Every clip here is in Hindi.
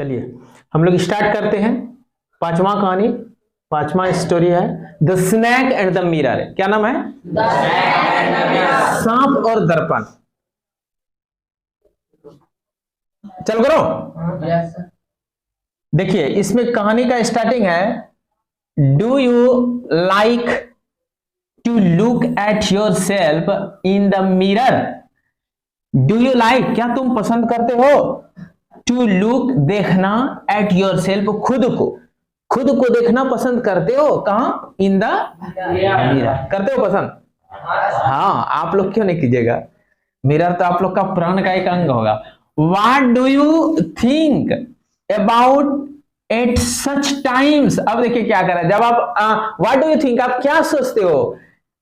चलिए हम लोग स्टार्ट करते हैं। पांचवा कहानी, पांचवा स्टोरी है the snake and the mirror. क्या नाम है? सांप और दर्पण। चल करो। देखिए इसमें कहानी का स्टार्टिंग है, do you like to look at yourself in the mirror. Do you like, क्या तुम पसंद करते हो? टू लुक, देखना, एट योर सेल्फ, खुद को देखना पसंद करते हो? कहां? In the mirror. करते हो पसंद? हाँ, आप लोग क्यों नहीं कीजिएगा? मिरर तो आप लोग का प्राण का एक अंग होगा। What do you think about at such times. अब देखिए क्या कर रहा है, जब आप व्हाट डू यू थिंक, आप क्या सोचते हो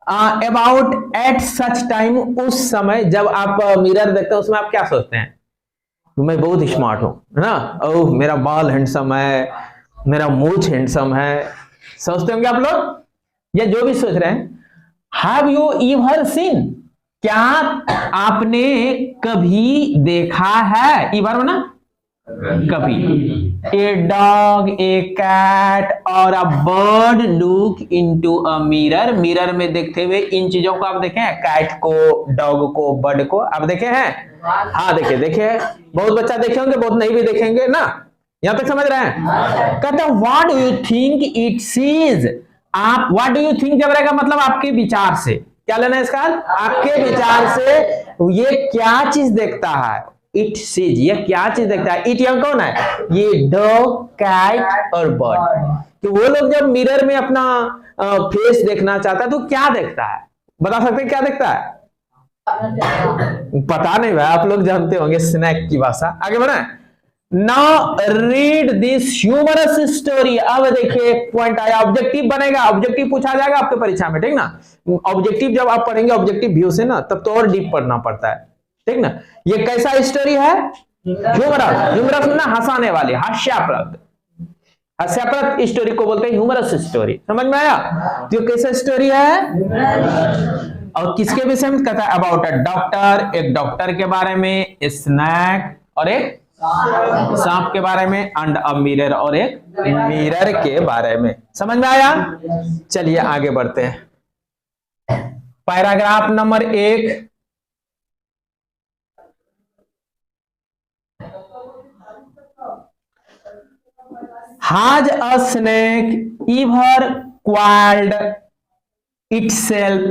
अबाउट एट सच टाइम, उस समय जब आप मिरर देखते हो उसमें आप क्या सोचते हैं? मैं बहुत स्मार्ट हूं, है ना? ओह मेरा बाल हैंडसम है, मेरा मूंछ हैंडसम है, सोचते होंगे आप लोग, या जो भी सोच रहे हैं। हैव यू एवर सीन, क्या आपने कभी देखा है? एवर ना कभी। ए डॉग, ए कैट और a bird look into a mirror. Mirror में देखते हुए इन चीजों को आप देखे हैं? कैट को, डॉग को, बर्ड को आप देखे हैं? हाँ देखे, देखे। बहुत बच्चा देखे होंगे, बहुत नहीं भी देखेंगे ना। यहां तक समझ रहे हैं? कहते हैं what do you think it sees. आप व्हाट डू यू थिंक जब रहेगा मतलब आपके विचार से, क्या लेना है इसका? आपके विचार से ये क्या चीज देखता है? इट सीज, ये क्या चीज देखता है? इट यहाँ कौन है? ये डॉग, कैट और बर्ड। तो वो लोग जब मिरर में अपना फेस देखना चाहता है तो क्या देखता है? बता सकते हैं क्या देखता है? पता नहीं भाई, आप लोग जानते होंगे स्नैक की भाषा। आगे बढ़े। Now read this humorous story. अब देखिए पॉइंट आया, ऑब्जेक्टिव बनेगा, ऑब्जेक्टिव पूछा जाएगा आपके परीक्षा में, ठीक ना? ऑब्जेक्टिव जब आप पढ़ेंगे ऑब्जेक्टिव व्यू से ना, तब तो और डीप पढ़ना पड़ता है, ठीक ना? ये कैसा स्टोरी है? ह्यूमरस। ह्यूमरस ना हंसाने वाली, हास्यास्पद। हास्यास्पद स्टोरी को बोलते हैं ह्यूमरस स्टोरी। समझ में आया? तो कैसा स्टोरी है और किसके विषय में कहता है? अबाउट अ डॉक्टर, एक डॉक्टर के बारे में, स्नैक और एक सांप के बारे में, एंड अ मिरर और एक मिरर के बारे में। समझ में आया? चलिए आगे बढ़ते हैं। Paragraph number 1। Has a snake ever coiled itself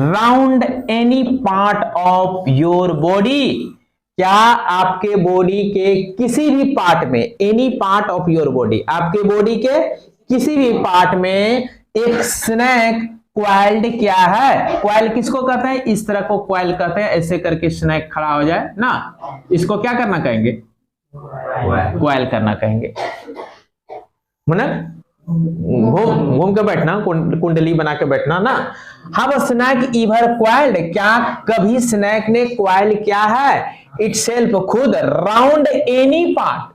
round any part of your body? क्या आपके बॉडी के किसी भी पार्ट में, any part of your body, आपके बॉडी के किसी भी पार्ट में एक स्नैक क्वाइल्ड क्या है? क्वाइल किसको कहते हैं? इस तरह को क्वाइल कहते हैं, ऐसे करके स्नैक खड़ा हो जाए ना, इसको क्या करना कहेंगे? क्वाइल करना कहेंगे। घूम के बैठना, कुंडली बना के बैठना ना। How a snake ever coiled, क्या कभी स्नैक ने क्वाइल क्या है? इटसेल्फ, खुद, round any part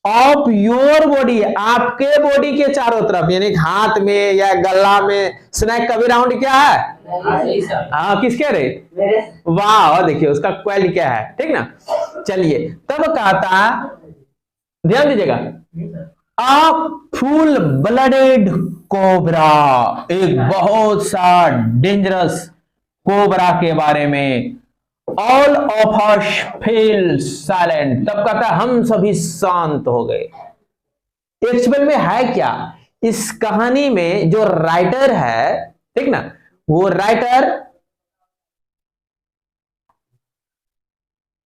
of your body, आपके बॉडी के चारों तरफ, यानी हाथ में या गला में स्नैक कभी राउंड क्या है? हाँ, किसके रे? वाह, देखिए उसका क्वाइल क्या है, ठीक ना? चलिए तब कहता, ध्यान दीजिएगा, आ फुल ब्लडेड कोबरा, एक बहुत सा डेंजरस कोबरा के बारे में। All of us fell silent, तब कहता है हम सभी शांत हो गए। एक्चुअल में है क्या इस कहानी में? जो राइटर है, ठीक ना, वो राइटर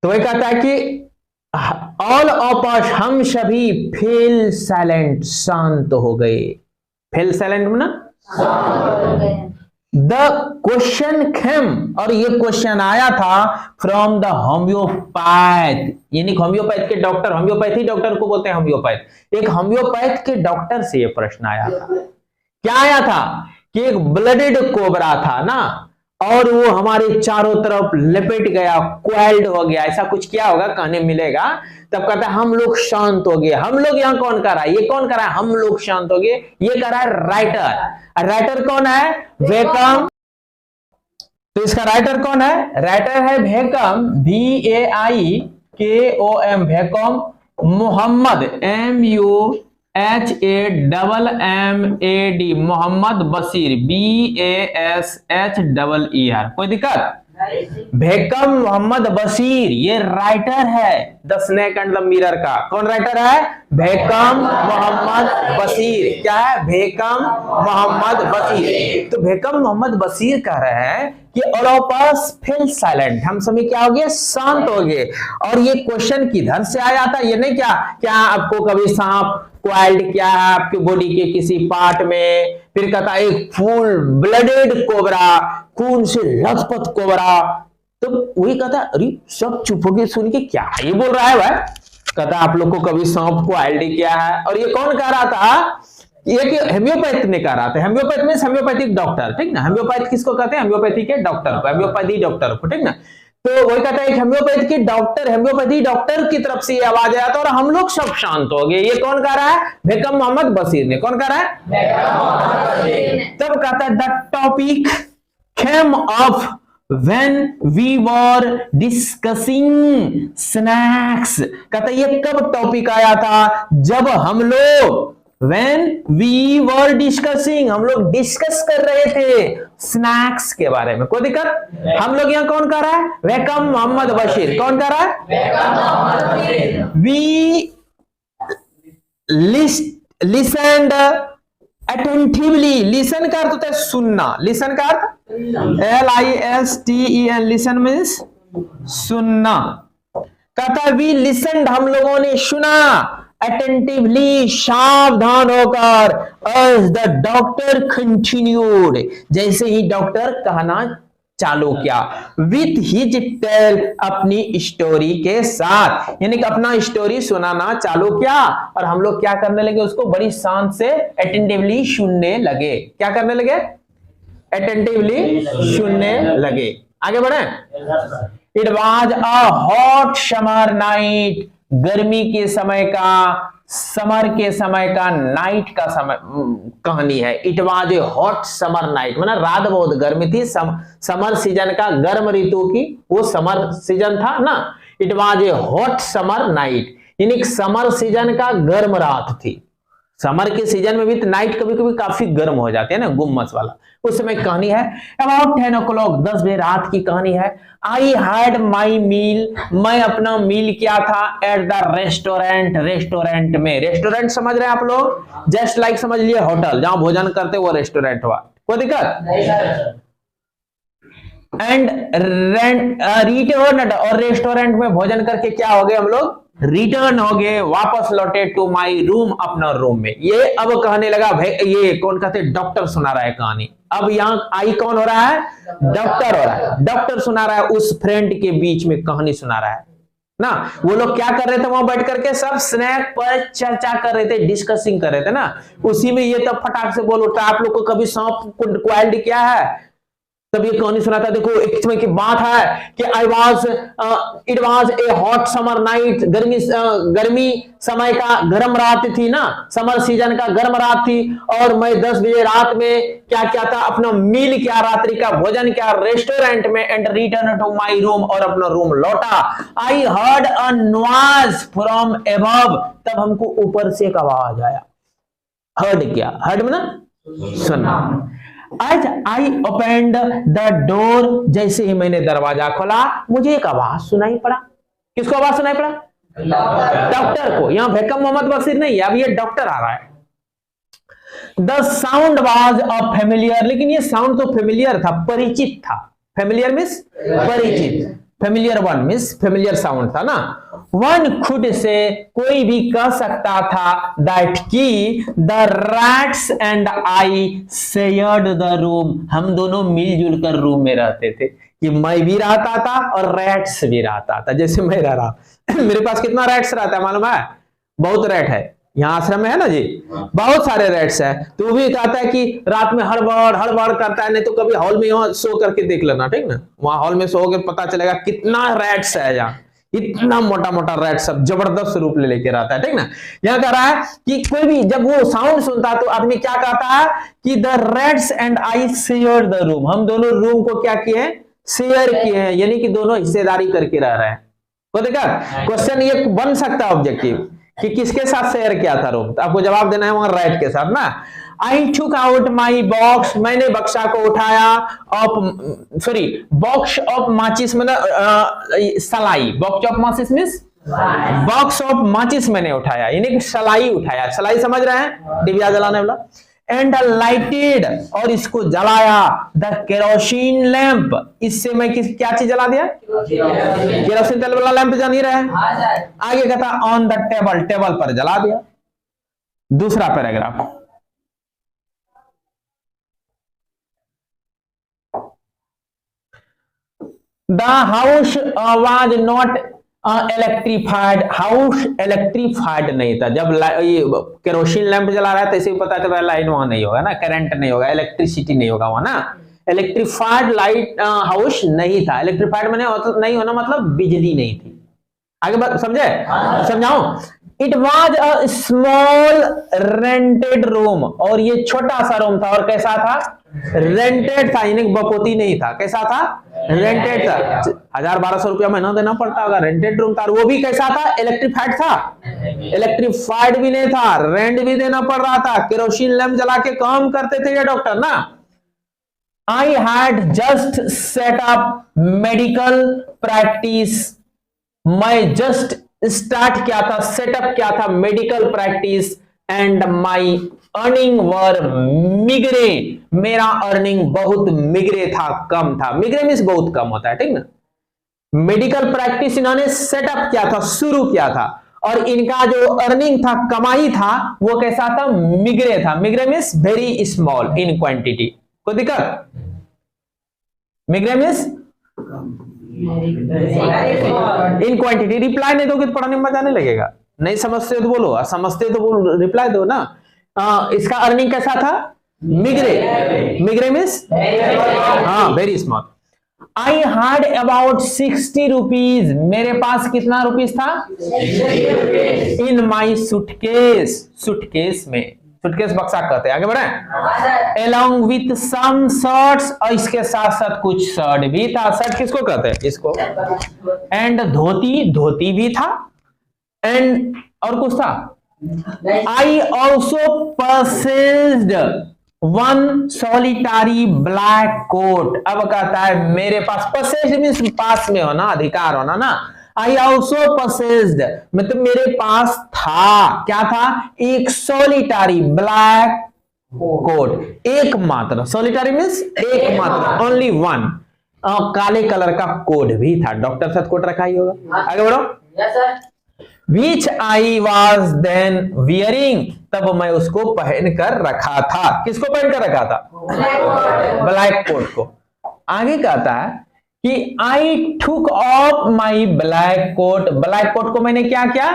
तो वही कहता है कि ऑल ऑफ अस, हम सभी फेल साइलेंट, शांत हो गए। फेल साइलेंट ना, द क्वेश्चन खेम, और ये क्वेश्चन आया था फ्रॉम द होम्योपैथ, यानी होम्योपैथ के डॉक्टर, होम्योपैथी डॉक्टर को बोलते हैं होम्योपैथ। एक होम्योपैथ के डॉक्टर से ये प्रश्न आया था। क्या आया था? कि एक ब्लडेड कोबरा था ना, और वो हमारे चारों तरफ लपेट गया, क्वाइल्ड हो गया, ऐसा कुछ क्या होगा कहने मिलेगा। तब कहता है हम लोग शांत हो गए। हम लोग यहाँ कौन कर रहा है? ये कौन कर रहा है? हम लोग शांत हो गए, ये कर रहा है राइटर। राइटर कौन है? वेकम। तो इसका राइटर कौन है? राइटर है Vaikom, VAIKOM, Vaikom. Muhammad, MUHAMMAD, Muhammad Basheer, BASHER। कोई दिक्कत? बेकम मोहम्मद बशीर ये राइटर है the snake and the mirror का। कौन राइटर है? बेकम मोहम्मद बशीर। क्या है? बेकम मोहम्मद बशीर। तो बेकम मोहम्मद बशीर कह रहे हैं कि all of us fell silent, हम सभी क्या हो गए? शांत हो गए। और ये क्वेश्चन किधर से आया था? ये नहीं क्या आपको कभी सांप क्वाइल्ड किया है आपकी बॉडी के किसी पार्ट में? फिर कहता एक फुल ब्लडेड कोबरा, खून से लथपथ कोबरा। तो वही कहता अरे सब चुप हो गए सुन के, क्या ये बोल रहा है भाई? कहता आप लोग को कभी सांप क्वाइल्ड किया है? और ये कौन कह रहा था? ये कि हेम्योपैथ ने कहा रहा था। हेम्योपैथ में हेम्योपैथिक डॉक्टर, ठीक ना? हेम्योपैथ किसको कहते हैं? हेम्योपैथी के डॉक्टर को, हेम्योपैथी डॉक्टर को, ठीक ना? तो वही कहता है हेम्योपैथ की डॉक्टर, हेम्योपैथी डॉक्टर की तरफ से ये आवाज आया था और हम लोग सब शांत हो गए। ये कौन कह रहा है? बेकम मोहम्मद बशीर ने। कौन कह रहा है? तब कहता है the topic came up when we were discussing snacks। कहता है ये कब टॉपिक आया था? जब हम लोग when we were discussing, हम लोग डिस्कस कर रहे थे स्नैक्स के बारे में। कोई दिक्कत? हम लोग यहाँ कौन कर रहा है? बेकम मोहम्मद बशीर। कौन कर रहा है? we listened attentively। लिसन का अर्थ होता है सुनना। लिसन का अर्थ LISTEN, लिसन मीन्स सुनना। कहता वी लिसनड, हम लोगों ने सुना, अटेंटिवली, सावधान होकर, as the doctor continued, जैसे ही डॉक्टर कहना चालू किया, विथ हिज टेल, अपनी स्टोरी के साथ, यानी कि अपना स्टोरी सुनाना चालू किया। और हम लोग क्या करने लगे? उसको बड़ी शांत से अटेंटिवली सुनने लगे। क्या करने लगे? अटेंटिवली सुनने लगे। आगे बढ़े। It was a hot summer night, गर्मी के समय का, समर के समय का, नाइट का समय कहानी है। It was a hot summer night, मतलब रात बहुत गर्मी थी। समर सीजन का, गर्म ऋतु की वो समर सीजन था ना। It was a hot summer night, यानी समर सीजन का गर्म रात थी। समर के सीजन में भी तो नाइट कभी कभी काफी गर्म हो जाती है ना, गुम्मस वाला। उस समय कहानी है। अबाउट 10 o'clock, 10 बजे रात की कहानी है। आई हैड माई मील, मैं अपना मील किया था एट द रेस्टोरेंट, रेस्टोरेंट में। रेस्टोरेंट समझ रहे हैं आप लोग? जस्ट लाइक समझ लिए होटल, जहां भोजन करते वो रेस्टोरेंट हुआ। कोई दिक्कत? एंड रिटर्न, और रेस्टोरेंट में भोजन करके क्या हो गए हम लोग? रिटर्न हो गए, वापस लौटे टू माई रूम, अपना रूम में। ये अब कहने लगा, ये कौन कहते? डॉक्टर सुना रहा है कहानी। अब यहाँ आई कौन हो रहा है? डॉक्टर हो रहा है। डॉक्टर सुना रहा है, उस फ्रेंड के बीच में कहानी सुना रहा है ना। वो लोग क्या कर रहे थे वहां बैठ करके? सब स्नैक पर चर्चा कर रहे थे, डिस्कसिंग कर रहे थे ना। उसी में ये तब फटाक से बोल उठा, आप लोग को कभी सांप क्वाइल्ड किया है? तब ये कहानी सुनाता। देखो एक समय की बात है कि it was a hot summer night, गर्मी समय का गर्म रात थी ना, समर सीजन का गर्म रात थी। और मैं 10 बजे रात में क्या क्या था? अपना मील किया, रात्रि का भोजन किया रेस्टोरेंट में। And return to my room, और अपना रूम लौटा। I heard a noise from above, तब हमको ऊपर से एक आवाज आया। हर्ड क्या? हर्ड में ना सुनना। As I opened the door, जैसे ही मैंने दरवाजा खोला, मुझे एक आवाज सुनाई पड़ा। किसको आवाज सुनाई पड़ा? डॉक्टर को। यहाँ बेकम मोहम्मद बशीर नहीं है, अब ये डॉक्टर आ रहा है। The sound was a familiar, लेकिन ये साउंड तो फेमिलियर था, परिचित था। फेमिलियर मीन्स परिचित, familiar one means familiar sound था ना। वन खुद से, कोई भी कह सकता था दैट की the rats and I shared the room, हम दोनों मिलजुल कर रूम में रहते थे। कि मैं भी रहता था और रैट्स भी रहता था, जैसे मैं रह रहा। मेरे पास कितना रैट्स रहता है मालूम है? बहुत रैट है। यहाँ आश्रम में है ना जी, बहुत सारे रैट्स है। तो वो भी कहता है कि रात में हड़बड़ करता है। नहीं तो कभी हॉल में यहाँ सो करके देख लेना, ठीक ना? वहां हॉल में सो कर पता चलेगा कितना रैट्स है यहाँ। इतना मोटा मोटा रैट सब जबरदस्त रूप ले लेके रहता है, ठीक ना? यहाँ कह रहा है कि कोई भी जब वो साउंड सुनता है तो आदमी क्या कहता है कि the rats and I share the room, हम दोनों रूम को क्या किए हैं? शेयर किए हैं, यानी कि दोनों हिस्सेदारी करके रह रहे हैं। को देखा क्वेश्चन ये बन सकता है ऑब्जेक्टिव कि किसके साथ शेयर किया था रूम, तो आपको जवाब देना है वहां राइट के साथ ना। आई टुक आउट माई बॉक्स, मैंने बक्सा को उठाया, ऑफ सॉरी बॉक्स ऑफ माचिस मतलब सलाई, बॉक्स ऑफ माचिस मींस बॉक्स ऑफ माचिस मैंने उठाया, यानी सलाई उठाया, सलाई समझ रहे हैं, डिबिया जलाने वाला। एंड लाइटेड, और इसको जलाया, द केरोसिन लैंप, इससे मैं क्या चीज जला दिया, केरोसिन तेल वाला लैंप जान ही रहे हैं। आगे कहता ऑन द टेबल, टेबल पर जला दिया। दूसरा paragraph, the house was not electrified, house electrified नहीं था। जब केरोसिन लैंप जला रहा है तो इसे पता चल रहा है लाइन वहां नहीं होगा ना, करंट नहीं होगा, इलेक्ट्रिसिटी नहीं होगा वहां ना, इलेक्ट्रीफाइड लाइट हाउस नहीं था। इलेक्ट्रीफाइड मैंने नहीं होना मतलब बिजली नहीं थी। आगे बात समझे, समझाऊं। It was a small rented room, और ये छोटा सा रूम था, और कैसा था, रेंटेड था, यानी बपोती नहीं था, कैसा था, रेंटेड था। 1000-1200 रुपया महीना देना पड़ता होगा, रेंटेड रूम था, वो भी कैसा था, इलेक्ट्रीफाइड था, इलेक्ट्रीफाइड भी नहीं था, रेंट भी देना पड़ रहा था, केरोसिन लैंप जला के काम करते थे ये डॉक्टर ना। I had just set up medical practice, मैं जस्ट स्टार्ट किया था, सेटअप किया था medical practice, and my earning were meagre, मेरा अर्निंग बहुत मिगरे था, कम था। मिगरे मींस बहुत कम होता है, ठीक ना। मेडिकल प्रैक्टिस इन्होंने सेटअप किया था, शुरू किया था, और इनका जो अर्निंग था, कमाई था, वो कैसा था, मिगरे था। Meagre means very small in quantity. कोई दिक्कत, meagre means in quantity. Reply नहीं दोगे तो पढ़ाने में मजा नहीं लगेगा, नहीं समझते हो तो बोलो, समझते हो तो रिप्लाई दो ना। इसका अर्निंग कैसा था, मिगरे, मिगरे मींस हाँ very small. I had about 60 rupees, मेरे पास कितना रुपीज था, इन माई सूटकेस, सूटकेस में, सूटकेस बक्सा कहते हैं। आगे बढ़े, along with some shirts, और इसके साथ साथ कुछ शर्ट भी था, शर्ट किसको कहते हैं, इसको, एंड धोती, धोती भी था, एंड और कुछ था। I also purchased one solitary black coat, अब कहता है मेरे पास, purchased मींस पास में होना, अधिकार होना ना। I also possessed मतलब मेरे पास था, क्या था, एक solitary black coat, एक मात्र, solitary मींस एक मात्र, only one, काले कलर का कोट भी था। डॉक्टर साथ कोट रखा ही होगा। आगे बढ़ो। yes, sir. Which I was then wearing, तब मैं उसको पहन कर रखा था। किसको पहन कर रखा था, ब्लैक कोट को। आगे कहता है कि I took off my black coat, black coat को मैंने क्या किया,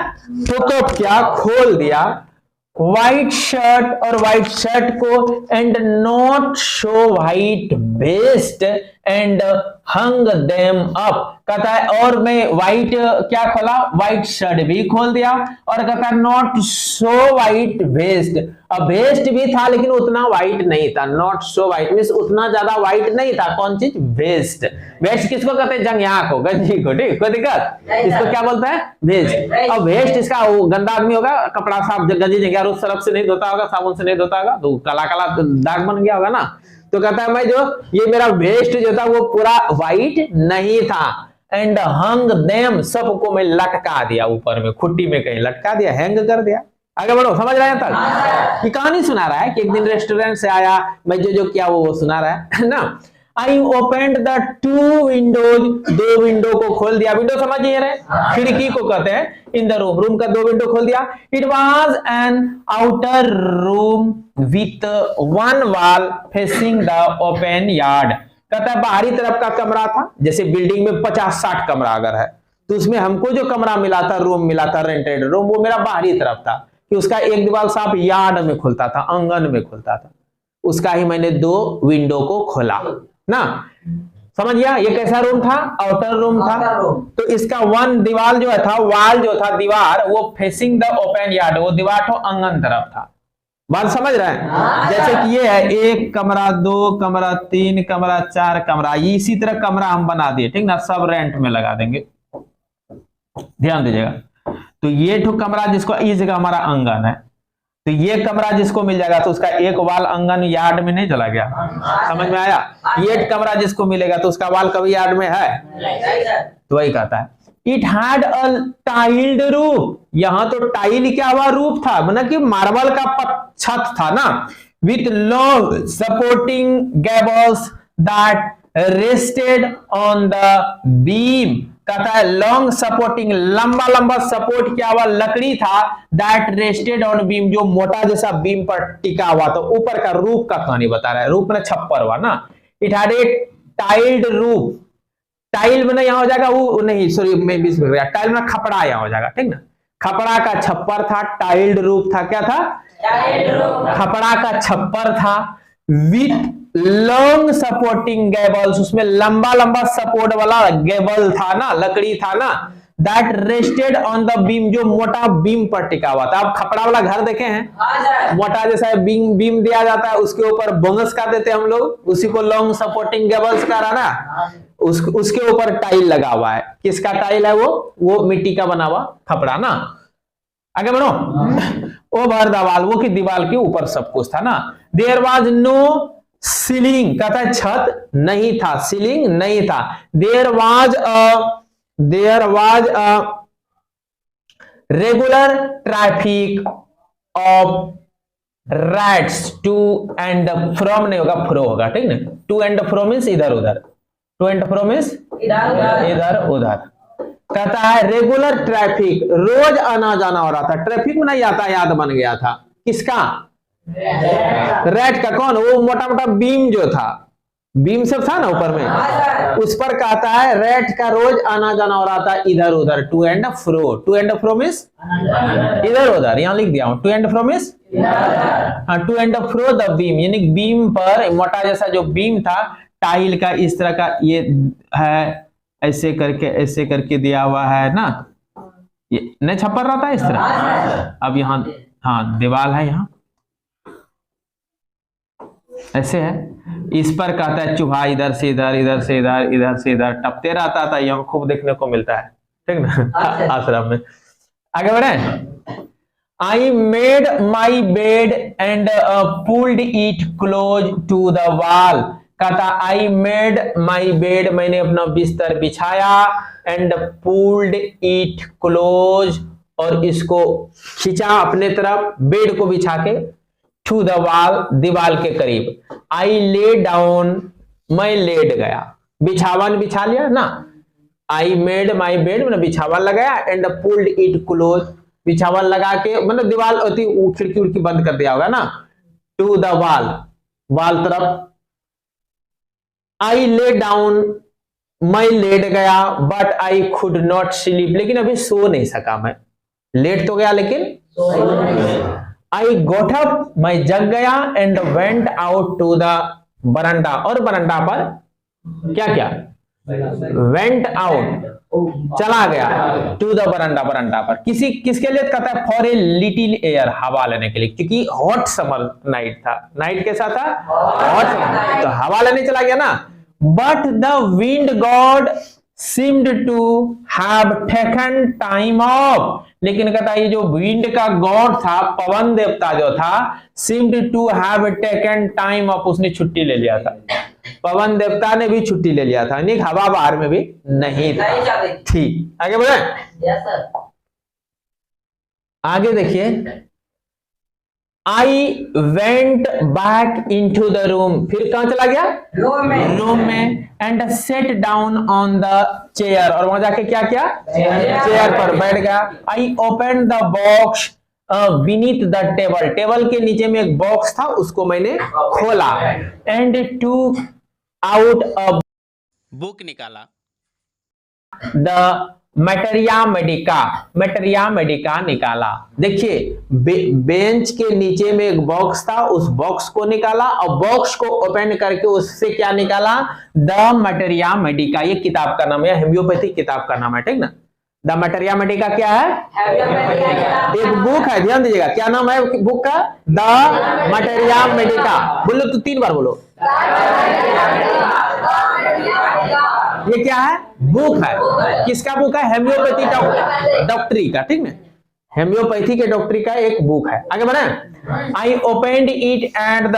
took off किया, खोल दिया, व्हाइट शर्ट और व्हाइट शर्ट को, and not show white vest, and hung them up, कहता है, और मैं व्हाइट क्या खोला, व्हाइट शर्ट भी खोल दिया, और कहता है नॉट शो व्हाइट वेस्ट, अब वेस्ट भी था लेकिन उतना व्हाइट नहीं था, नॉट शो व्हाइट मींस उतना ज्यादा व्हाइट नहीं था। कौन चीज, वेस्ट। वेस्ट किसको कहते हैं, जंघिया को, गंजी को, ठीक, कोई दिक्कत, इसको क्या बोलते हैं, वेस्ट। अब वेस्ट इसका गंदा आदमी होगा, कपड़ा साफ गंजी जंघिया रोज सरफ से नहीं धोता होगा, साबुन से नहीं धोता होगा, तो काला काला दाग बन गया होगा ना। तो कहता है मैं जो ये मेरा वेस्ट जो था वो पूरा व्हाइट नहीं था, एंड हंग देम, सबको मैं लटका दिया, ऊपर में खुट्टी में कहीं लटका दिया, हैंग कर दिया। आगे बढ़ो, समझ रहे हैं तक, ये कहानी सुना रहा है कि एक दिन रेस्टोरेंट से आया, मैं जो किया वो सुना रहा है ना। आई ओपेंड द 2 विंडोज, 2 विंडो को खोल दिया, विंडो समझिए रहे, खिड़की को कहते हैं, इन द रूम, रूम का 2 विंडो खोल दिया। It was an outer room with 1 wall facing the open yard, कहता है बाहरी तरफ का कमरा था, जैसे बिल्डिंग में 50-60 कमरा अगर है तो उसमें हमको जो कमरा मिला था, रूम मिला था, रेंटेड रूम, वो मेरा बाहरी तरफ था, कि उसका एक दीवार साफ यार्ड में खुलता था, आंगन में खुलता था, उसका ही मैंने 2 विंडो को खोला ना। समझ गया, ये कैसा रूम था, आउटर रूम था। तो इसका 1 दीवार जो था, वॉल जो था, दीवार, वो फेसिंग द ओपन यार्ड, वो दीवार तो आंगन तरफ था। बात समझ रहे हैं, जैसे कि ये है 1 कमरा, 2 कमरा, 3 कमरा, 4 कमरा, इसी तरह कमरा हम बना दिए, ठीक ना, सब रेंट में लगा देंगे, ध्यान दीजिएगा। तो ये ठो कमरा जिसको इस जगह हमारा आंगन है, तो ये कमरा जिसको मिल जाएगा तो उसका एक वाल आंगन यार्ड में नहीं चला गया, समझ में आया। ये कमरा जिसको मिलेगा तो उसका वाल कभी यार्ड में है, तो वही कहता है it had a tiled roof. यहां तो टाइल क्या हुआ, रूफ था, मतलब कि मार्बल का छत था ना, with long supporting gables that rested on the beam. कहता है लॉन्ग सपोर्टिंग, लंबा लंबा सपोर्ट क्या हुआ, लकड़ी था, दैट रेस्टेड ऑन बीम, जो मोटा जैसा बीम पर टिका हुआ। तो ऊपर का रूफ का कहानी बता रहा है, रूफ में छप्पर हुआ ना। It had a tiled roof, tile में यहां हो जाएगा वो नहीं, सॉरी मैं बीच में गया, टाइल में खपड़ा यहां हो जाएगा, ठीक ना। खपड़ा का छप्पर था, टाइल्ड रूफ था, क्या था, खपड़ा का छप्पर था, विथ लॉन्ग सपोर्टिंग गैबल्स, उसमें लंबा लंबा सपोर्ट वाला गैबल था ना, लकड़ी था ना, that rested on the beam, जो मोटा बीम पर टिका हुआ था। आप खपड़ा वाला घर देखे हैं, मोटा जैसा बीम दिया जाता है, उसके ऊपर बोनस का देते हैं हम लोग, उसी को लॉन्ग सपोर्टिंग गैबल्स का रहा ना। उसके ऊपर टाइल लगा हुआ है, किसका टाइल है वो मिट्टी का बना हुआ खपड़ा ना। आगे बढ़ो, ओवर द वॉल, वो की दीवार के ऊपर सब कुछ था ना। देयर वाज नो सीलिंग, कहता है छत नहीं था, सीलिंग नहीं था। There was a regular traffic of rats to and from, नहीं होगा फ्रो होगा, ठीक ना। टू एंड फ्रो मींस इधर उधर, टू एंड फ्रो मींस इधर उधर। कहता है रेगुलर ट्रैफिक, रोज आना जाना हो रहा था, ट्रैफिक में नहीं यातायात बन गया था, किसका, रैट का। कौन, वो मोटा मोटा बीम जो था, बीम सब था ना ऊपर में, उस पर कहता है रैट का रोज आना जाना हो रहा था इधर उधर, to and fro. To and fro means इधर उधर, यहां लिख दिया हूं, टू एंड फ्रो मींस हाँ, to and fro the beam, यानी बीम पर मोटा जैसा जो बीम था, टाइल का इस तरह का ये है, ऐसे करके दिया हुआ है ना, ये नहीं छप्पर रहा था इस तरह। अब यहाँ हाँ दीवार है, यहाँ ऐसे है, इस पर कहता है चूहा इधर से इधर, इधर से इधर, इधर से इधर टपते रहता था, यहाँ खूब देखने को मिलता है, ठीक ना आश्रम में। आगे बढ़े, I made my bed and pulled it close to the wall. कहता आई मेड माई बेड, मैंने अपना बिस्तर बिछाया, एंड पुल्ड इट क्लोज, और इसको खींचा अपने तरफ, बेड को बिछा के, टू द वॉल, दीवाल के करीब। आई ले डाउन, मैं लेट गया, बिछावन बिछा लिया ना, आई मेड माई बेड मैंने बिछावन लगाया, एंड पुल्ड इट क्लोज, बिछावन लगा के मतलब दीवार होती, खिड़की उड़की बंद कर दिया होगा ना, टू द वॉल, वॉल तरफ। आई ले डाउन, मैं लेट गया, but I Khud not sleep, लेकिन अभी सो नहीं सका मैं, लेट तो गया लेकिन आई गोट अप, मैं जग गया, and went out to the veranda, और बरंडा पर क्या क्या, वेंट आउट, चला गया, टू द बरंडा, बरंडा पर किसके लिए कहता है, फॉर ए लिटिल एयर, हवा लेने के लिए, क्योंकि हॉट समर नाइट था, नाइट कैसा था, हॉट समर, तो हवा लेने चला गया ना। But the wind god seemed to have taken time off, लेकिन कहता है ये जो विंड का गॉड था, पवन देवता जो था, seemed to have taken time off, उसने छुट्टी ले लिया था, पवन देवता ने भी छुट्टी ले लिया था, नहीं हवा बाहर में भी नहीं थी। आगे बढ़े, यस सर। आगे देखिए, I went back into the room, फिर कहां चला गया, रूम में, and set down on the chair, और वहां जाके क्या किया, चेयर पर बैठ गया। I open the box beneath the table, table के नीचे में एक बॉक्स था, उसको मैंने खोला, and took out a book निकाला, the materia medica, materia medica निकाला। देखिए बेंच के नीचे में एक बॉक्स था, उस बॉक्स को निकाला, और बॉक्स को ओपन करके उससे क्या निकाला, द मैटेरिया मेडिका, ये किताब का नाम है, होम्योपैथिक किताब का नाम है, ठीक ना। द मैटेरिया मेडिका क्या है, एक बुक है, ध्यान दीजिएगा, क्या नाम है बुक का, द मैटेरिया मेडिका। बोलो तो 3 बार बोलो, ये क्या है? बुक है। किसका बुक है? हेम्योपैथी डॉक्टरी का, ठीक ना, हेम्योपैथी के डॉक्टरी का एक बुक है। आगे बढ़े। I opened it at the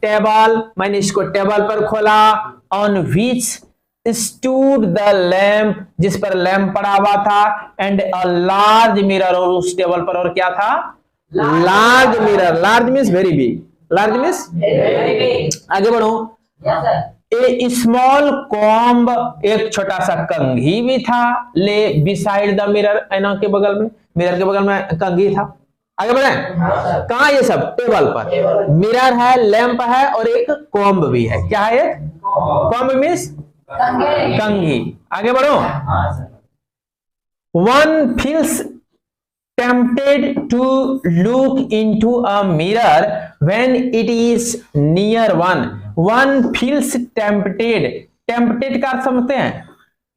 table, मैंने इसको टेबल पर खोला, on which stood the lamp, जिस पर लैम्प पड़ा हुआ था, एंड अ लार्ज मिरर, और उस टेबल पर और क्या था? Large mirror. Large means very big, large means आगे बढ़ो। ए स्मॉल कॉम्ब, एक छोटा सा कंघी भी था, ले बिसाइड द मिरर, ऐना के बगल में, मिरर के बगल में कंघी था। आगे बढ़े। कहा ये सब? टेबल पर। मिरर है, लैंप है, और एक कॉम्ब भी है। क्या है ये? कॉम्ब मीन्स कंघी। आगे बढ़ो। One feels tempted to look into a mirror when it is near one. One feels tempted. Tempted का अर्थ समझते हैं?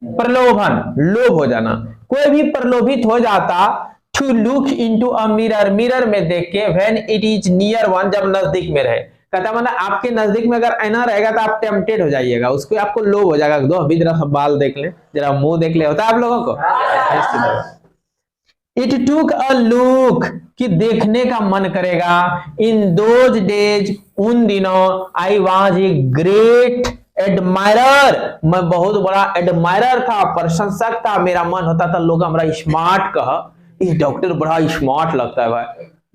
प्रलोभन, लोभ हो जाना। कोई भी प्रलोभित हो जाता to look into a mirror, mirror में देख के, when it is near one, जब नजदीक में रहे। कहता मतलब आपके नजदीक में अगर ऐना रहेगा तो आप टेम्पटेड हो जाइएगा, उसको आपको लोभ हो जाएगा। दो अभी जरा बाल देख ले, जरा मुंह देख ले, होता है आप लोगों को? इट टूक अ लुक, कि देखने का मन करेगा। इन दोज डेज, उन दिनों, I was a great admirer, मैं बहुत बड़ा एडमायरर था, प्रशंसक था। मेरा मन होता था लोग हमारा स्मार्ट कह, इस डॉक्टर बड़ा स्मार्ट लगता है भाई,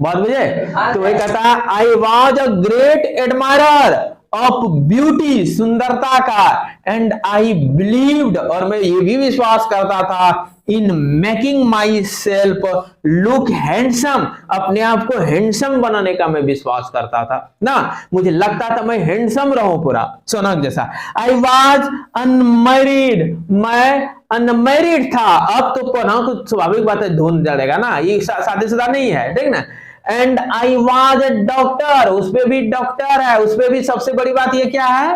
बात बुझे? तो वही कहता है I was a great admirer of beauty, सुंदरता का, एंड आई बिलीव्ड, और मैं ये भी विश्वास करता था, in making my self look handsome, अपने आप को हैंडसम बनाने का मैं विश्वास करता था ना, मुझे लगता था मैं हैंडसम रहूं पूरा सोनक जैसा। आई वॉज अनमैरिड, मैं अनमैरिड था। अब तो पढ़ा कुछ स्वाभाविक बात है, ढूंढ जाएगा ना, ये शादीशुदा नहीं है, ठीक ना। And I was a doctor, उसपे भी डॉक्टर है, उसपे भी सबसे बड़ी बात ये क्या है?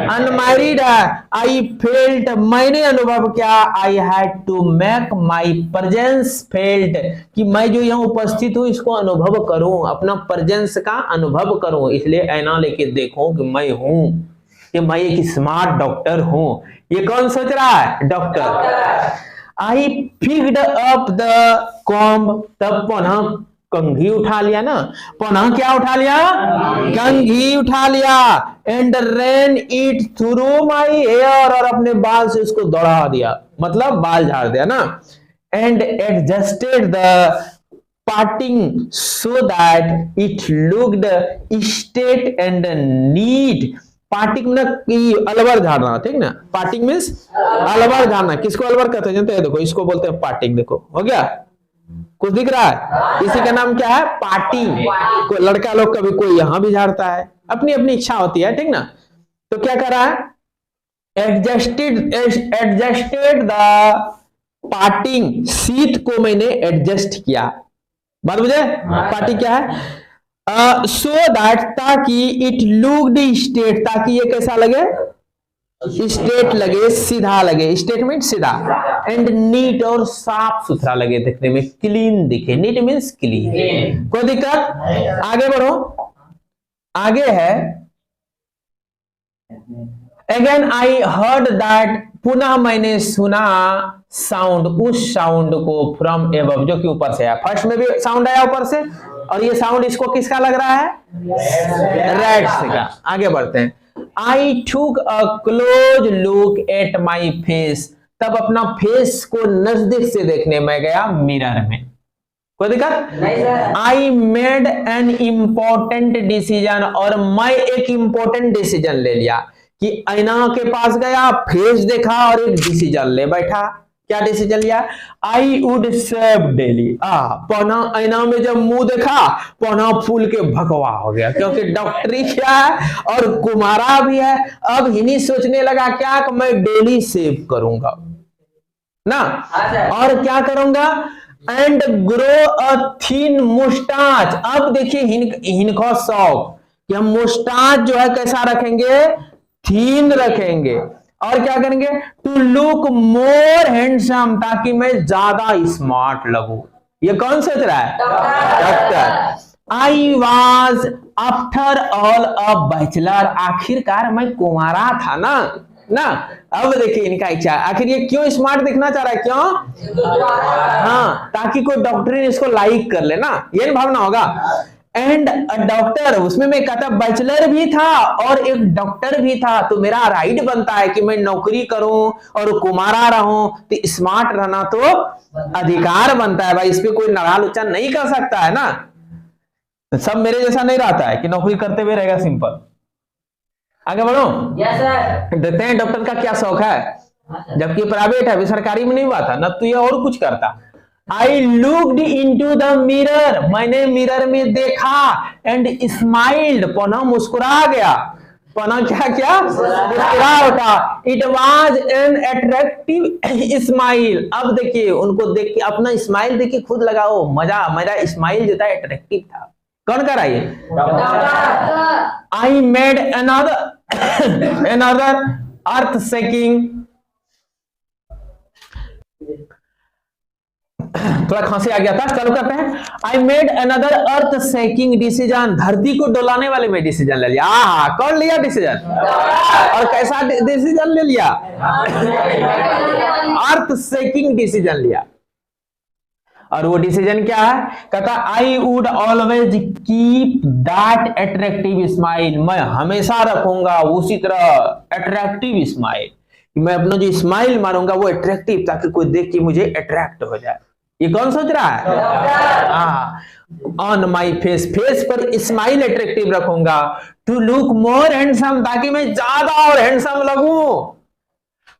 अनमैरिड है। आई फेल्ट, मैंने अनुभव किया, I had to make my presence felt, कि मैं जो यहाँ उपस्थित हूँ इसको अनुभव करूं, अपना प्रेजेंस का अनुभव करूं, इसलिए ऐना लेके देखूं कि मैं हूं, कि मैं एक स्मार्ट डॉक्टर हूं। ये कौन सोच रहा है? Doctor. I picked up the comb, तब पुनः कंघी उठा लिया ना, पुनः क्या उठा लिया? कंघी उठा लिया। And ran it through my hair, और अपने बाल से उसको दौड़ा दिया, मतलब बाल झाड़ दिया ना। And adjusted the parting so that it looked straight and neat. Parting मतलब अलवर झाड़ना, ठीक ना, पार्टिंग मीन्स अलवर झाड़ना। किसको अलवर कहते हैं जानते हैं? देखो इसको बोलते हैं पार्टिंग। देखो हो गया, कुछ दिख रहा है? इसी का नाम क्या है? पार्टिंग। लड़का लोग कभी कोई यहां भी झाड़ता है, अपनी अपनी इच्छा होती है, ठीक ना। तो क्या कर रहा है? एडजस्टेड द पार्टिंग, शीत को मैंने एडजस्ट किया, बात बुझे? पार्टी क्या है? सो दैट, ताकि, इट लुक्ड स्ट्रेट, ताकि ये कैसा लगे? स्ट्रेट लगे, सीधा लगे, स्ट्रेट मीन सीधा, एंड नीट, और साफ सुथरा लगे देखने में, क्लीन दिखे। Neat means clean. कोई दिक्कत? आगे बढ़ो। आगे है अगेन आई हर्ड दैट, पुनः मैंने सुना साउंड, उस साउंड को, फ्रॉम एबव, जो कि ऊपर से आया। फर्स्ट में भी साउंड आया ऊपर से, और ये साउंड इसको किसका लग रहा है? रैट्स का। आगे बढ़ते हैं। आई टूक a close look at my face, तब अपना फेस को नजदीक से देखने में गया मिरर में। कोई दिक्कत? I made an important decision, और मैं एक इम्पोर्टेंट डिसीजन ले लिया, कि ऐना के पास गया, फेस देखा, और एक डिसीजन ले बैठा। क्या डिसीजन लिया? I would save daily. पुनः ऐना में जब मुंह देखा, पुनः फूल के भगवा हो गया, क्योंकि डॉक्टरी क्या है और कुमारा भी है। अब इन्हीं सोचने लगा क्या कि मैं डेली सेव करूंगा ना, और क्या करूंगा? And grow a thin moustache. अब देखिए इनको शौक कि हम मुस्टाच जो है कैसा रखेंगे? थीन रखेंगे। और क्या करेंगे? टू लुक मोर हैंडसम, ताकि मैं ज्यादा स्मार्ट लगूं। ये कौन सोच रहा है? Doctor. I was after all a bachelor, आखिरकार मैं कुमारा था ना, ना। अब देखिए इनका इच्छा, आखिर ये क्यों स्मार्ट दिखना चाह रहा है, क्यों? हाँ, ताकि कोई डॉक्टरी इसको लाइक कर ले ना, ये भावना होगा। एंड अ डॉक्टर, उसमें मैं कहता बैचलर भी था और एक डॉक्टर भी था, तो मेरा राइट बनता है कि मैं नौकरी करूं और कुमारा रहूं, तो स्मार्ट रहना तो अधिकार बनता है भाई, इस पे कोई नराल उच्चारण नहीं कर सकता है ना। सब मेरे जैसा नहीं रहता है कि नौकरी करते हुए रहेगा सिंपल। आगे बढ़ो। Yes sir. देखते हैं डॉक्टर का क्या शौक है, जबकि प्राइवेट है, सरकारी में नहीं हुआ था ना, तो ये और कुछ करता। I looked into the mirror, मैंने मिरर में देखा, एंड स्माइल्ड, पुनः मुस्कुरा गया, पुनः क्या क्या मुस्कुरा उठा। It was an attractive smile. अब देखिए उनको देख के अपना स्माइल देख के खुद लगाओ मजा, मेरा स्माइल जो था अट्रैक्टिव था। कौन कर रहा है? आई मेड another अर्थ सेकिंग, थोड़ा खांसी आ गया था, चालू करते हैं। I made another earth shaking decision, धरती को डोलाने वाले में डिसीजन ले लिया। कौन लिया डिसीजन, और कैसा डिसीजन ले लिया? अर्थ सेकिंग डिसीजन लिया। और वो डिसीजन क्या है? कहता I would always keep that attractive smile, मैं हमेशा रखूंगा उसी तरह अट्रैक्टिव स्माइल, मैं अपना जो स्माइल मारूंगा वो अट्रैक्टिव, ताकि कोई देख के मुझे अट्रैक्ट हो जाए। ये कौन सोच रहा है? ऑन माई फेस, फेस पर स्माइल अट्रैक्टिव रखूंगा, टू लुक मोर हैंडसम, ताकि मैं ज्यादा और हैंडसम लगूं।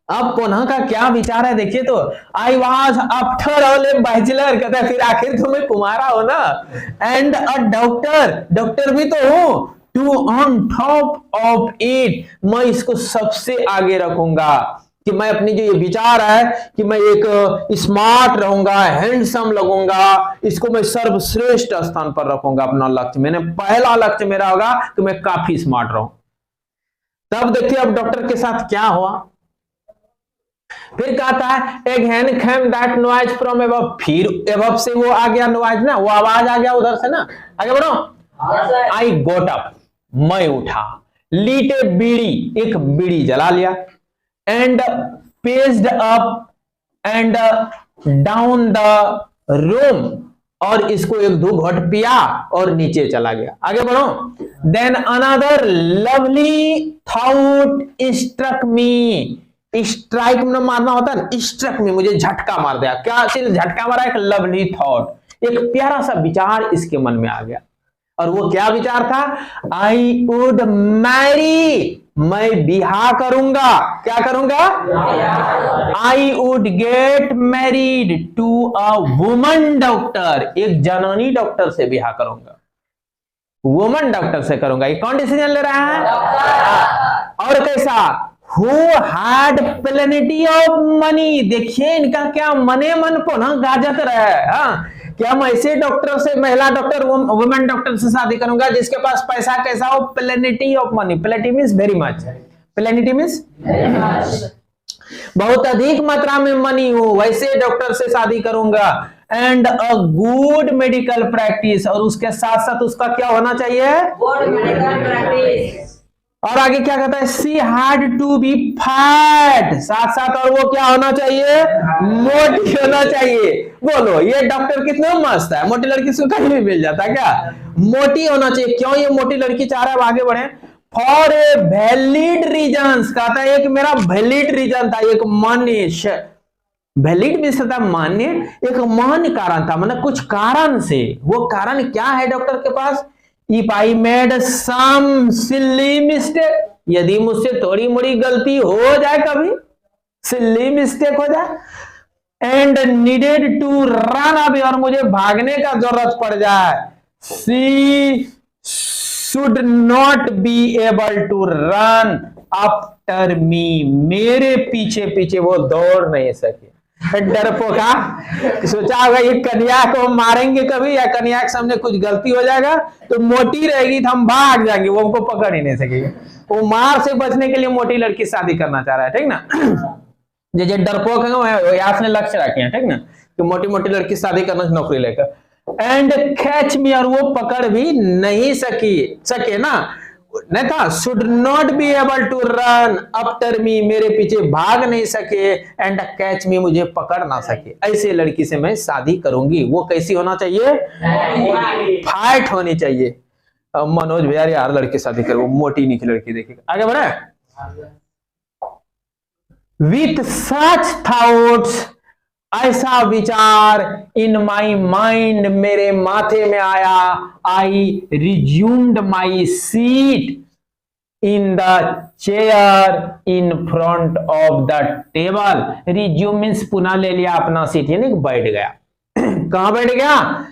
अब पुनः का क्या विचार है देखिए तो, I was after all A bachelor, कहता है फिर आखिर तुम्हें कुमारा हो ना, एंड अ डॉक्टर, डॉक्टर भी तो हूं, too on top of it, मैं इसको सबसे आगे रखूंगा, कि मैं अपनी जो ये विचार है कि मैं एक स्मार्ट रहूंगा, हैंडसम लगूंगा, इसको मैं सर्वश्रेष्ठ स्थान पर रखूंगा अपना लक्ष्य। मैंने पहला लक्ष्य मेरा होगा कि मैं काफी स्मार्ट रहूं। तब देखिए अब डॉक्टर के साथ क्या हुआ, फिर कहता है again came that noise from above, फिर अबव से वो आ गया नॉइज ना, वो आवाज आ गया उधर से ना। आगे बढ़ो। आई गोट अप, मैं उठा, लीट ए बीड़ी, एक बीड़ी जला लिया, and paced up and down the room, और इसको एक दो घोट पिया और नीचे चला गया। आगे बढ़ो। Then another lovely thought struck me, strike में मारना होता है, स्ट्रक में मुझे झटका मार दिया। क्या सिर्फ झटका मारा? एक लवली थॉट, एक प्यारा सा विचार इसके मन में आ गया। और वो क्या विचार था? आई वुड मैरी, मैं बिहा करूंगा। क्या करूंगा? I would get married to a woman doctor, एक जनानी डॉक्टर से बिहा करूंगा, वुमन डॉक्टर से करूंगा। ये कौन डिसीजन ले रहा है? और कैसा? Who had plenty of money, देखिए इनका क्या मने मन को ना गाजत रहा है। हाँ, क्या मैं ऐसे डॉक्टर से, महिला डॉक्टर, वुमेन डॉक्टर से शादी करूंगा जिसके पास पैसा कैसा हो? प्लेनिटी of money, प्लेनिटी means very much, प्लेनिटी means बहुत अधिक मात्रा में मनी हो, वैसे डॉक्टर से शादी करूंगा। And a good medical practice, और उसके साथ साथ उसका क्या होना चाहिए? Good medical practice. और आगे क्या कहता है? She had to be fat, साथ साथ और वो क्या होना चाहिए? मोटी होना चाहिए। बोलो ये डॉक्टर कितना मस्त है, मोटी लड़की से कहीं भी मिल जाता है क्या? मोटी होना चाहिए। क्यों ये मोटी लड़की चाह रहा है आगे बढ़े? फॉर ए वैलिड रीजन, कहता है एक मेरा वैलिड रीजन था, एक मान्य, वैलिड भी सदा मान्य, एक मान्य कारण था, मतलब कुछ कारण से। वो कारण क्या है डॉक्टर के पास? If I made some silly mistake, यदि मुझसे थोड़ी मोड़ी गलती हो जाए, कभी सिली मिस्टेक हो जाए, and needed to run away, और मुझे भागने का जरूरत पड़ जाए, she should not be able to run after me, मेरे पीछे पीछे वो दौड़ नहीं सके। डरपोका सोचा होगा ये कन्या को मारेंगे कभी, या कन्या के सामने कुछ गलती हो जाएगा तो मोटी रहेगी तो हम भाग जाएंगे, वो हमको पकड़ ही नहीं सकेगी। वो मार से बचने के लिए मोटी लड़की शादी करना चाह रहा है, ठीक ना। जो डरपोक है आपने लक्ष्य रखे हैं, ठीक ना, कि मोटी मोटी लड़की शादी करना नौकरी लेकर। एंड कैच मी, और वो पकड़ भी नहीं सके ना, नहीं था, should not be able to run after me, मेरे पीछे भाग नहीं सके, एंड कैच मी, मुझे पकड़ ना सके, ऐसे लड़की से मैं शादी करूंगी। वो कैसी होना चाहिए? फाइट होनी चाहिए। अब मनोज भैया यार लड़की शादी करो, मोटी निकी लड़की देखेगा। आगे बढ़े। विथ सच थॉट्स, ऐसा विचार, इन माई माइंड, मेरे माथे में आया, I resumed my seat in the chair in front of the table. Resume means पुनः ले लिया अपना सीट, यानी बैठ गया। कहां बैठ गया?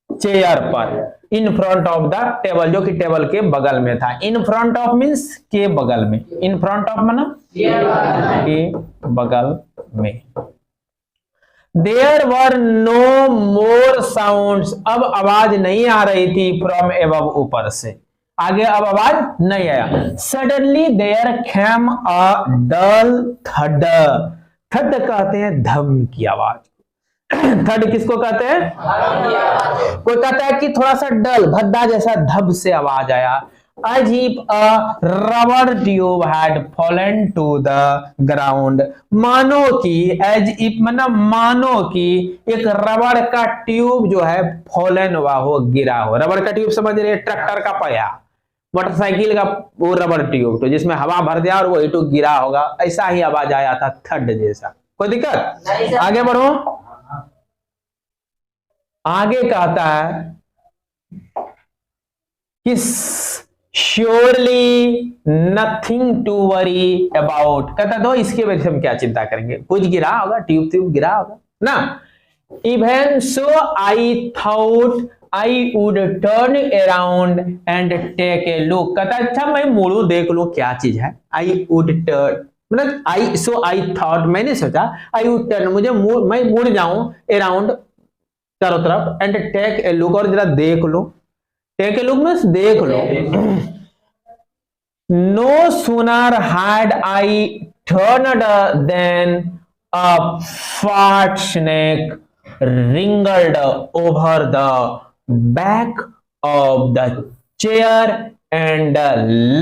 चेयर पर। इन फ्रंट ऑफ द टेबल, जो कि टेबल के बगल में था। इन फ्रंट ऑफ मीन्स के बगल में, इन फ्रंट ऑफ माना के बगल में। There were no more sounds, अब आवाज नहीं आ रही थी, from above, ऊपर से। आगे अब आवाज नहीं आया। Suddenly there came a dull thud, थड कहते हैं धम की आवाज। थड किसको कहते हैं? कोई कहता है कि थोड़ा सा डल, भद्दा जैसा धब से आवाज आया। As if a rubber tube had fallen to the ground, मानो कि, as if माना मानो कि एक रबड़ का ट्यूब जो है फॉलन हुआ हो, गिरा हो। रबड़ का ट्यूब समझ रहे? ट्रैक्टर का पहिया, मोटरसाइकिल का वो रबड़ ट्यूब, तो जिसमें हवा भर दिया और वही ट्यूब गिरा होगा, ऐसा ही आवाज आया था, थड जैसा। कोई दिक्कत? आगे बढ़ो। आगे कहता है कि surely nothing to worry about, कहता तो इसके वजह से हम क्या चिंता करेंगे, कुछ गिरा होगा, ट्यूब ट्यूब गिरा होगा ना। Even so I thought I would turn around and take a look, कहता अच्छा मैं मुड़ू देख लूं क्या चीज है। आई वुड टर्न मतलब आई, सो आई थॉट, मैंने सोचा, आई वुड टर्न, मैं मुड़ जाऊं अराउंड चारों तरफ, एंड टेक ए लुक, और जरा देख लो। टेक ए लुक मीन्स देख लो। No sooner had I turned than a fat snake wrinkled over the back of the chair and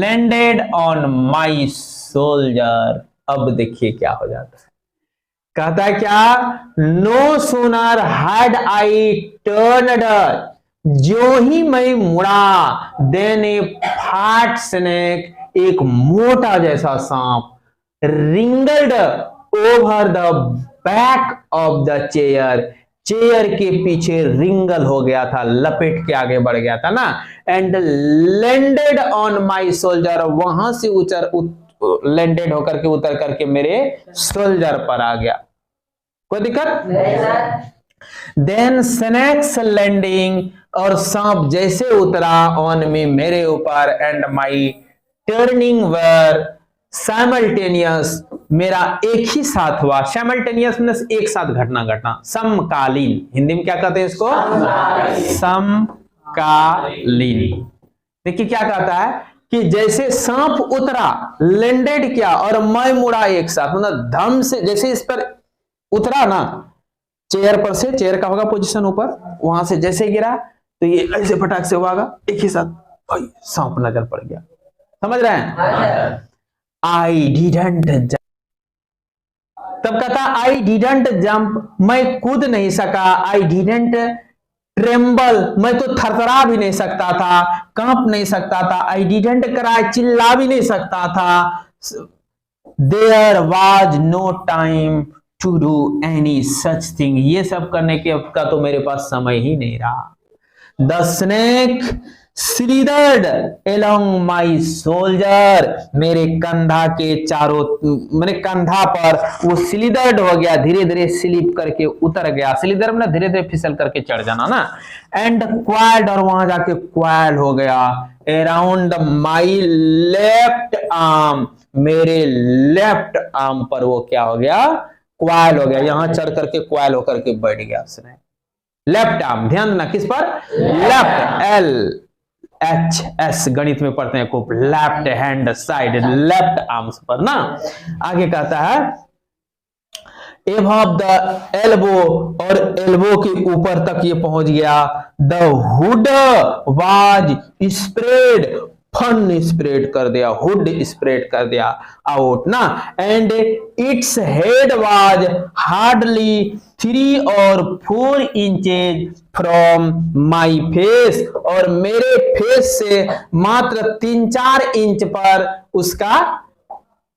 landed on my shoulder। अब देखिए क्या हो जाता है। कहता है क्या? No sooner had I turned, जो ही मैं मुड़ा, देन ए फैट स्नेक, एक मोटा जैसा सांप, wriggled over the back of the chair, chair के पीछे रिंगल हो गया था, लपेट के आगे बढ़ गया था ना, and landed on my soldier, वहां से लैंडेड होकर के उतर करके मेरे सोल्जर पर आ गया। कोई दिक्कत? देन स्नैक्स लैंडिंग, और सांप जैसे उतरा ऑन में, मेरे ऊपर, and my turning were simultaneous, मेरा एक ही साथ हुआ। साइमल्टेनियस मींस एक साथ घटना घटना, समकालीन, हिंदी में क्या कहते हैं इसको? समकालीन। देखिए क्या कहता है कि जैसे सांप उतरा, लैंडेड किया, और मैं मुड़ा एक साथ, मतलब धम से, जैसे इस पर उतरा ना चेयर पर से, चेयर का होगा पोजीशन ऊपर, वहां से जैसे गिरा तो ये ऐसे फटाक से हुआ, एक ही साथ सांप नजर पड़ गया। समझ रहे हैं? आई डिडंट जंप, तब कहता आई डिडंट जंप, मैं कूद नहीं सका। आई डिडंट ट्रेम्बल, मैं तो थरथरा भी नहीं सकता था, कांप नहीं सकता था। आई डिडंट क्राई, चिल्ला भी नहीं सकता था। There was no time to do any such thing, ये सब करने के का तो मेरे पास समय ही नहीं रहा। The snake slithered along my shoulder, मेरे कंधा के चारों, मेरे कंधा पर वो स्लिदर्ड हो गया, धीरे धीरे स्लिप करके उतर गया। स्लिदर में धीरे धीरे फिसल करके चढ़ जाना ना। एंड क्वाइल्ड, और वहां जाके क्वाइल हो गया। अराउंड माई लेफ्ट आर्म, मेरे लेफ्ट आर्म पर वो क्या हो गया? क्वाइल हो गया। यहां चढ़ करके क्वाइल होकर के बैठ गया उसने। लेफ्ट आर्म, ध्यान देना किस पर? लेफ्ट, एल एच एस गणित में पढ़ते हैं खूब, left hand side, left arms पर ना। आगे कहता है above द एल्बो, और एल्बो के ऊपर तक ये पहुंच गया। द हुड वाज स्प्रेड फन स्प्रेड कर दिया, हुड स्प्रेड कर दिया आउट ना। And its head was hardly 3 or 4 inches from my face, और मेरे फेस से मात्र 3-4 इंच पर उसका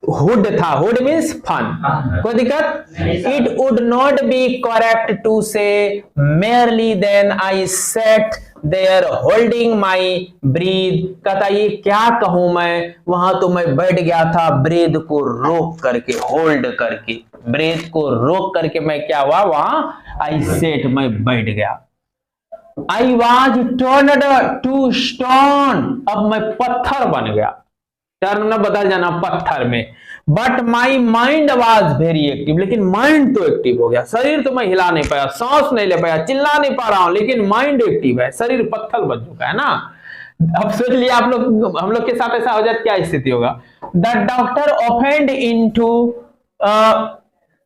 हुड था। हुड मीन्स फन। कोई दिक्कत? It would not be correct to say merely then I sat there holding my breath. कहता ये क्या कहूं मैं, वहां तो मैं बैठ गया था ब्रीथ को रोक करके, होल्ड करके, ब्रीथ को रोक करके मैं क्या हुआ वहां, आई सेट, मैं बैठ गया। I was turned to stone, अब मैं पत्थर बन गया, टर्न न बदल जाना पत्थर में। But my mind was very active, लेकिन माइंड तो एक्टिव हो गया। शरीर तो मैं हिला नहीं पाया, सांस नहीं ले पाया, चिल्ला नहीं पा रहा हूं, लेकिन माइंड एक्टिव है, शरीर पत्थर बन चुका है ना। अब सोच लिया आप लोग, हम लोग के साथ ऐसा हो जाए क्या स्थिति होगा। The doctor opened into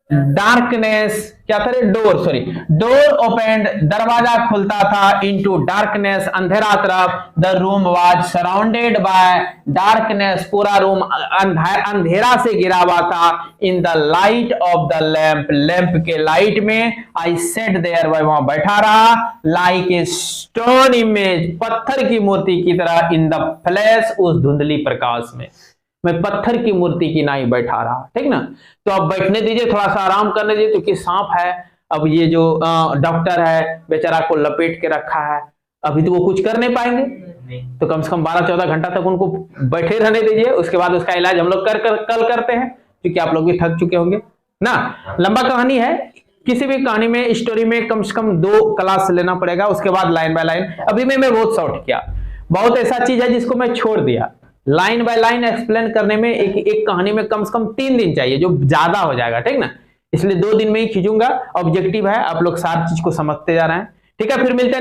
darkness, क्या था रे, डोर, सॉरी, डोर ओपेंड, दरवाजा खुलता था, इनटू डार्कनेस, अंधेरा तरफ। The room was surrounded by darkness, पूरा रूम अंधेरा से घिरा हुआ था। In the light of the lamp, lamp के लाइट में। आई सेट देयर, वहां बैठा रहा, लाइक ए स्टोन इमेज, पत्थर की मूर्ति की तरह, इन द फ्लैश, उस धुंधली प्रकाश में मैं पत्थर की मूर्ति की नाई बैठा रहा, ठीक ना। तो अब बैठने दीजिए, थोड़ा सा आराम करने दीजिए, क्योंकि सांप है। अब ये जो डॉक्टर है बेचारा को लपेट के रखा है, अभी तो वो कुछ कर नहीं पाएंगे, तो कम से कम 12-14 घंटा तक उनको बैठे रहने दीजिए। उसके बाद उसका इलाज हम लोग कल करते हैं, क्योंकि आप लोग भी थक चुके होंगे ना। लंबा कहानी है, किसी भी कहानी में, स्टोरी में कम से कम 2 क्लास लेना पड़ेगा, उसके बाद लाइन बाय लाइन। अभी मैं बहुत शॉर्ट किया, बहुत ऐसा चीज है जिसको मैं छोड़ दिया। लाइन बाय लाइन एक्सप्लेन करने में एक कहानी में कम से कम 3 दिन चाहिए, जो ज्यादा हो जाएगा, ठीक ना। इसलिए 2 दिन में ही खींचूंगा, ऑब्जेक्टिव है, आप लोग सारी चीज को समझते जा रहे हैं, ठीक है। फिर मिलते हैं।